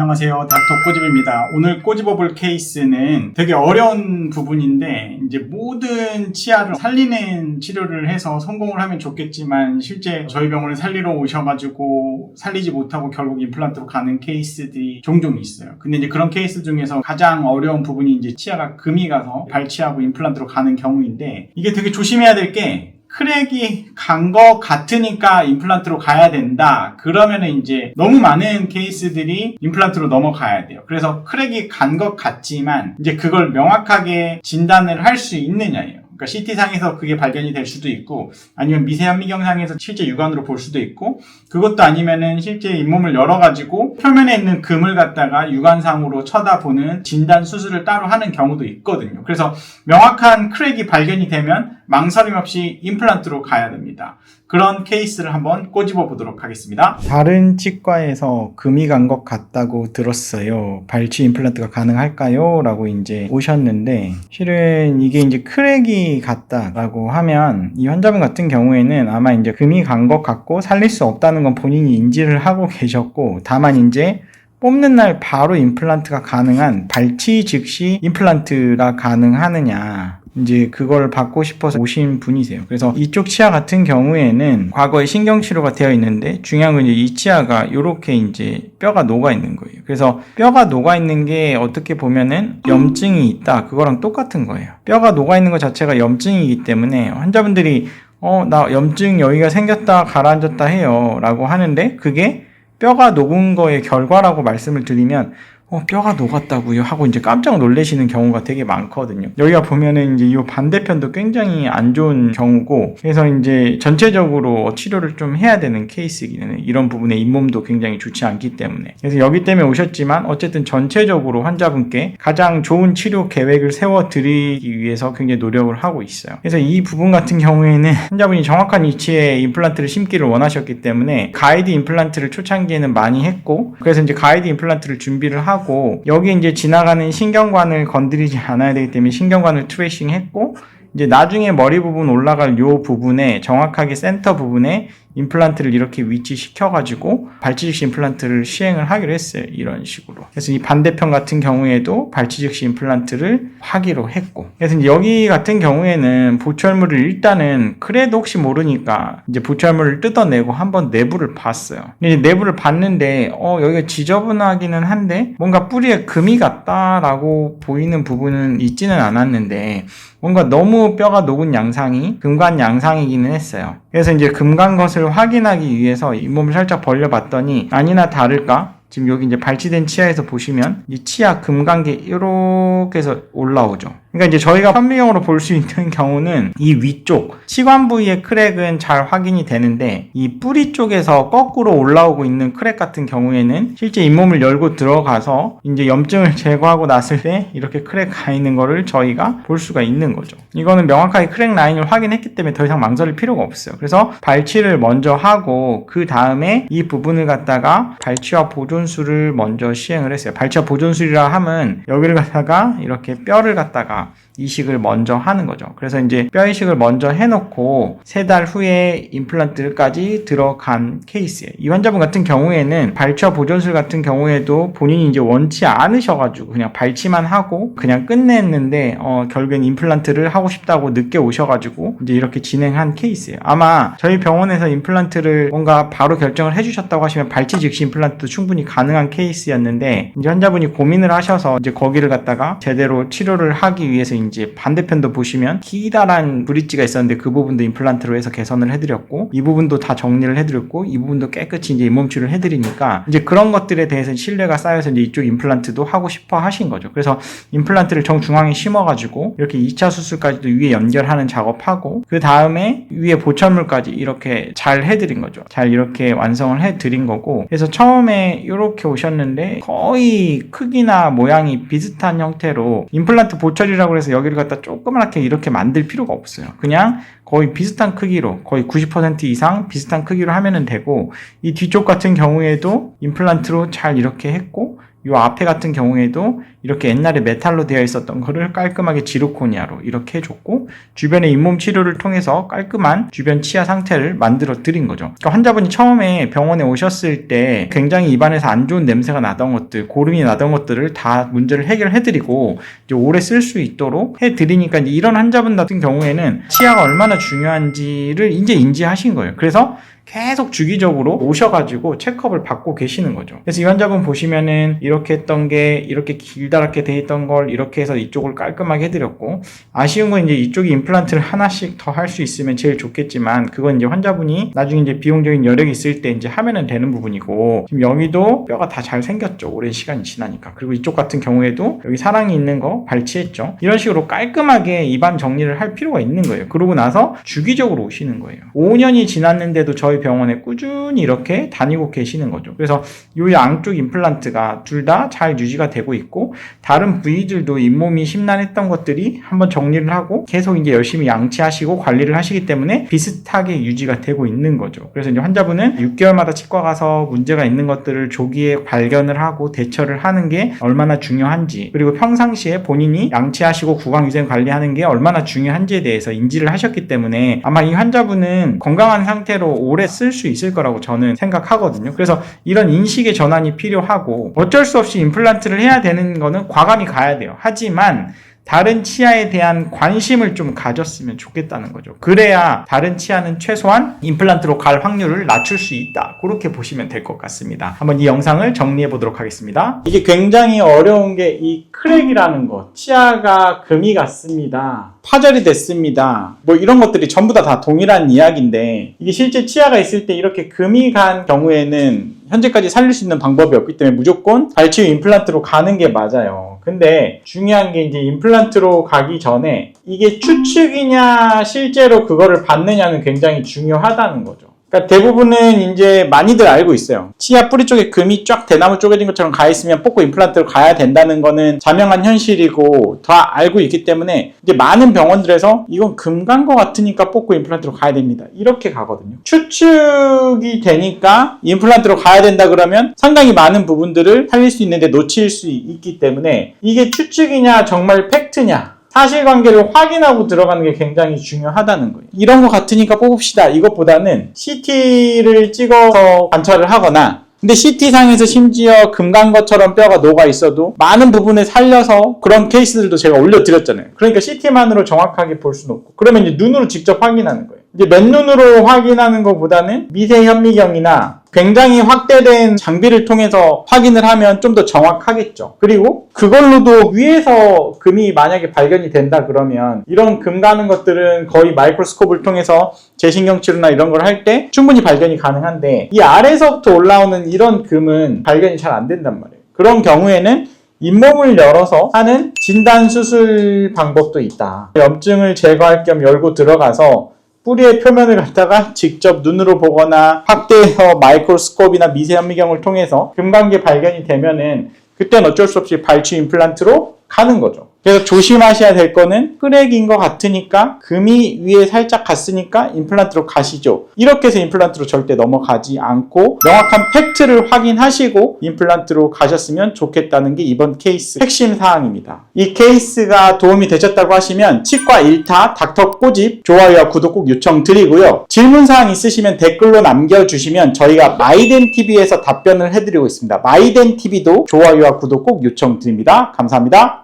안녕하세요. 닥터 꼬집입니다. 오늘 꼬집어볼 케이스는 되게 어려운 부분인데 이제 모든 치아를 살리는 치료를 해서 성공을 하면 좋겠지만 실제 저희 병원에 살리러 오셔가지고 살리지 못하고 결국 임플란트로 가는 케이스들이 종종 있어요. 근데 이제 그런 케이스 중에서 가장 어려운 부분이 이제 치아가 금이 가서 발치하고 임플란트로 가는 경우인데 이게 되게 조심해야 될 게 크랙이 간 것 같으니까 임플란트로 가야 된다. 그러면은 이제 너무 많은 케이스들이 임플란트로 넘어가야 돼요. 그래서 크랙이 간 것 같지만 이제 그걸 명확하게 진단을 할 수 있느냐예요. 그러니까 CT상에서 그게 발견이 될 수도 있고 아니면 미세현미경상에서 실제 육안으로 볼 수도 있고 그것도 아니면은 실제 잇몸을 열어가지고 표면에 있는 금을 갖다가 육안상으로 쳐다보는 진단 수술을 따로 하는 경우도 있거든요. 그래서 명확한 크랙이 발견이 되면 망설임 없이 임플란트로 가야 됩니다. 그런 케이스를 한번 꼬집어 보도록 하겠습니다. 다른 치과에서 금이 간 것 같다고 들었어요. 발치 임플란트가 가능할까요? 라고 이제 오셨는데 실은 이게 이제 크랙이 갔다라고 하면 이 환자분 같은 경우에는 아마 이제 금이 간 것 같고 살릴 수 없다는 건 본인이 인지를 하고 계셨고 다만 이제 뽑는 날 바로 임플란트가 가능한 발치 즉시 임플란트가 가능하느냐 이제 그걸 받고 싶어서 오신 분이세요. 그래서 이쪽 치아 같은 경우에는 과거에 신경치료가 되어 있는데 중요한 건 이제 이 치아가 이렇게 이제 뼈가 녹아 있는 거예요. 그래서 뼈가 녹아 있는 게 어떻게 보면은 염증이 있다. 그거랑 똑같은 거예요. 뼈가 녹아 있는 것 자체가 염증이기 때문에 환자분들이 나 염증 여기가 생겼다 가라앉았다 해요 라고 하는데 그게 뼈가 녹은 거의 결과라고 말씀을 드리면 뼈가 녹았다고요? 하고 이제 깜짝 놀라시는 경우가 되게 많거든요. 여기가 보면은 이제 이 반대편도 굉장히 안 좋은 경우고, 그래서 이제 전체적으로 치료를 좀 해야 되는 케이스이기는 해요. 이런 부분에 잇몸도 굉장히 좋지 않기 때문에. 그래서 여기 때문에 오셨지만, 어쨌든 전체적으로 환자분께 가장 좋은 치료 계획을 세워드리기 위해서 굉장히 노력을 하고 있어요. 그래서 이 부분 같은 경우에는 환자분이 정확한 위치에 임플란트를 심기를 원하셨기 때문에, 가이드 임플란트를 초창기에는 많이 했고, 그래서 이제 가이드 임플란트를 준비를 하고, 여기 이제 지나가는 신경관을 건드리지 않아야 되기 때문에 신경관을 트레이싱 했고 이제 나중에 머리 부분 올라갈 요 부분에 정확하게 센터 부분에 임플란트를 이렇게 위치시켜가지고 발치 즉시 임플란트를 시행을 하기로 했어요. 이런 식으로. 그래서 이 반대편 같은 경우에도 발치 즉시 임플란트를 하기로 했고. 그래서 이제 여기 같은 경우에는 보철물을 일단은 그래도 혹시 모르니까 이제 보철물을 뜯어내고 한번 내부를 봤어요. 근데 내부를 봤는데 여기가 지저분하기는 한데 뭔가 뿌리에 금이 갔다라고 보이는 부분은 있지는 않았는데 뭔가 너무 뼈가 녹은 양상이 금간 양상이기는 했어요. 그래서 이제 금간 것을 확인하기 위해서 잇몸을 살짝 벌려봤더니 아니나 다를까 지금 여기 이제 발치된 치아에서 보시면 이 치아 금간계 이렇게 해서 올라오죠. 그러니까 이제 저희가 현미경으로 볼 수 있는 경우는 이 위쪽 치관 부위의 크랙은 잘 확인이 되는데 이 뿌리 쪽에서 거꾸로 올라오고 있는 크랙 같은 경우에는 실제 잇몸을 열고 들어가서 이제 염증을 제거하고 났을 때 이렇게 크랙 가 있는 거를 저희가 볼 수가 있는 거죠. 이거는 명확하게 크랙 라인을 확인했기 때문에 더 이상 망설일 필요가 없어요. 그래서 발치를 먼저 하고 그 다음에 이 부분을 갖다가 발치와 보존술을 먼저 시행을 했어요. 발치와 보존술이라 하면 여기를 갖다가 이렇게 뼈를 갖다가 이식을 먼저 하는 거죠. 그래서 이제 뼈 이식을 먼저 해놓고 3달 후에 임플란트까지 들어간 케이스예요. 이 환자분 같은 경우에는 발치와 보존술 같은 경우에도 본인이 이제 원치 않으셔가지고 그냥 발치만 하고 그냥 끝냈는데 결국엔 임플란트를 하고 싶다고 늦게 오셔가지고 이제 이렇게 진행한 케이스예요. 아마 저희 병원에서 임플란트를 뭔가 바로 결정을 해주셨다고 하시면 발치 즉시 임플란트도 충분히 가능한 케이스였는데 이제 환자분이 고민을 하셔서 이제 거기를 갖다가 제대로 치료를 하기 위해서 이제 반대편도 보시면 기다란 브릿지가 있었는데 그 부분도 임플란트로 해서 개선을 해드렸고 이 부분도 다 정리를 해드렸고 이 부분도 깨끗이 이제 잇몸 치료를 해드리니까 이제 그런 것들에 대해서 신뢰가 쌓여서 이제 이쪽 임플란트도 하고 싶어 하신 거죠. 그래서 임플란트를 정중앙에 심어가지고 이렇게 2차 수술까지도 위에 연결하는 작업하고 그 다음에 위에 보철물까지 이렇게 잘 해드린 거죠. 잘 이렇게 완성을 해드린 거고 그래서 처음에 이렇게 오셨는데 거의 크기나 모양이 비슷한 형태로 임플란트 보철이라고 해서 여기를 갖다 조그맣게 이렇게 만들 필요가 없어요. 그냥 거의 비슷한 크기로 거의 90% 이상 비슷한 크기로 하면은 되고 이 뒤쪽 같은 경우에도 임플란트로 잘 이렇게 했고 요 앞에 같은 경우에도 이렇게 옛날에 메탈로 되어 있었던 거를 깔끔하게 지르코니아로 이렇게 해줬고, 주변의 잇몸 치료를 통해서 깔끔한 주변 치아 상태를 만들어 드린 거죠. 그러니까 환자분이 처음에 병원에 오셨을 때 굉장히 입안에서 안 좋은 냄새가 나던 것들, 고름이 나던 것들을 다 문제를 해결해드리고 이제 오래 쓸 수 있도록 해드리니까, 이제 이런 환자분 같은 경우에는 치아가 얼마나 중요한지를 이제 인지하신 거예요. 그래서 계속 주기적으로 오셔가지고 체크업을 받고 계시는 거죠. 그래서 이 환자분 보시면은 이렇게 했던 게 이렇게 길다랗게 돼 있던 걸 이렇게 해서 이쪽을 깔끔하게 해드렸고, 아쉬운 건 이제 이쪽에 임플란트를 하나씩 더 할 수 있으면 제일 좋겠지만, 그건 이제 환자분이 나중에 이제 비용적인 여력이 있을 때 이제 하면은 되는 부분이고, 지금 여기도 뼈가 다 잘 생겼죠. 오랜 시간이 지나니까. 그리고 이쪽 같은 경우에도 여기 사랑이 있는 거 발치했죠. 이런 식으로 깔끔하게 입안 정리를 할 필요가 있는 거예요. 그러고 나서 주기적으로 오시는 거예요. 5년이 지났는데도 저희 병원에 꾸준히 이렇게 다니고 계시는 거죠. 그래서 이 양쪽 임플란트가 둘 다 잘 유지가 되고 있고, 다른 부위들도 잇몸이 심란했던 것들이 한번 정리를 하고 계속 이제 열심히 양치하시고 관리를 하시기 때문에 비슷하게 유지가 되고 있는 거죠. 그래서 이제 환자분은 6개월마다 치과 가서 문제가 있는 것들을 조기에 발견을 하고 대처를 하는 게 얼마나 중요한지, 그리고 평상시에 본인이 양치하시고 구강위생 관리하는 게 얼마나 중요한지에 대해서 인지를 하셨기 때문에 아마 이 환자분은 건강한 상태로 오래 쓸 수 있을 거라고 저는 생각하거든요. 그래서 이런 인식의 전환이 필요하고, 어쩔 수 없이 임플란트를 해야 되는 거는 과감히 가야 돼요. 하지만 다른 치아에 대한 관심을 좀 가졌으면 좋겠다는 거죠. 그래야 다른 치아는 최소한 임플란트로 갈 확률을 낮출 수 있다. 그렇게 보시면 될 것 같습니다. 한번 이 영상을 정리해 보도록 하겠습니다. 이게 굉장히 어려운 게 이 크랙이라는 거, 치아가 금이 갔습니다, 파절이 됐습니다, 뭐 이런 것들이 전부 다 동일한 이야기인데, 이게 실제 치아가 있을 때 이렇게 금이 간 경우에는 현재까지 살릴 수 있는 방법이 없기 때문에 무조건 발치후 임플란트로 가는 게 맞아요. 근데 중요한 게 이제 임플란트로 가기 전에 이게 추측이냐 실제로 그거를 받느냐는 굉장히 중요하다는 거죠. 그러니까 대부분은 이제 많이들 알고 있어요. 치아 뿌리 쪽에 금이 쫙 대나무 쪼개진 것처럼 가 있으면 뽑고 임플란트로 가야 된다는 거는 자명한 현실이고 다 알고 있기 때문에 이제 많은 병원들에서 이건 금 간 거 같으니까 뽑고 임플란트로 가야 됩니다, 이렇게 가거든요. 추측이 되니까 임플란트로 가야 된다 그러면 상당히 많은 부분들을 살릴 수 있는데 놓칠 수 있기 때문에, 이게 추측이냐 정말 팩트냐 사실관계를 확인하고 들어가는 게 굉장히 중요하다는 거예요. 이런 거 같으니까 뽑읍시다 이것보다는 CT를 찍어서 관찰을 하거나, 근데 CT상에서 심지어 금 간 것처럼 뼈가 녹아 있어도 많은 부분을 살려서 그런 케이스들도 제가 올려드렸잖아요. 그러니까 CT만으로 정확하게 볼 수는 없고, 그러면 이제 눈으로 직접 확인하는 거예요. 이제 맨눈으로 확인하는 것보다는 미세 현미경이나 굉장히 확대된 장비를 통해서 확인을 하면 좀 더 정확하겠죠. 그리고 그걸로도 위에서 금이 만약에 발견이 된다 그러면 이런 금 가는 것들은 거의 마이크로스코프를 통해서 재신경치료나 이런 걸 할 때 충분히 발견이 가능한데, 이 아래서부터 올라오는 이런 금은 발견이 잘 안 된단 말이에요. 그런 경우에는 잇몸을 열어서 하는 진단수술 방법도 있다. 염증을 제거할 겸 열고 들어가서 뿌리의 표면을 갖다가 직접 눈으로 보거나 확대해서 마이크로스코프나 미세현미경을 통해서 금관계 발견이 되면은 그때는 어쩔 수 없이 발치 임플란트로 가는 거죠. 그래서 조심하셔야 될 거는 크랙인 것 같으니까 금이 위에 살짝 갔으니까 임플란트로 가시죠, 이렇게 해서 임플란트로 절대 넘어가지 않고 명확한 팩트를 확인하시고 임플란트로 가셨으면 좋겠다는 게 이번 케이스 핵심 사항입니다. 이 케이스가 도움이 되셨다고 하시면 치과 1타 닥터 꼬집 좋아요와 구독 꼭 요청드리고요. 질문사항 있으시면 댓글로 남겨주시면 저희가 마이덴TV에서 답변을 해드리고 있습니다. 마이덴TV도 좋아요와 구독 꼭 요청드립니다. 감사합니다.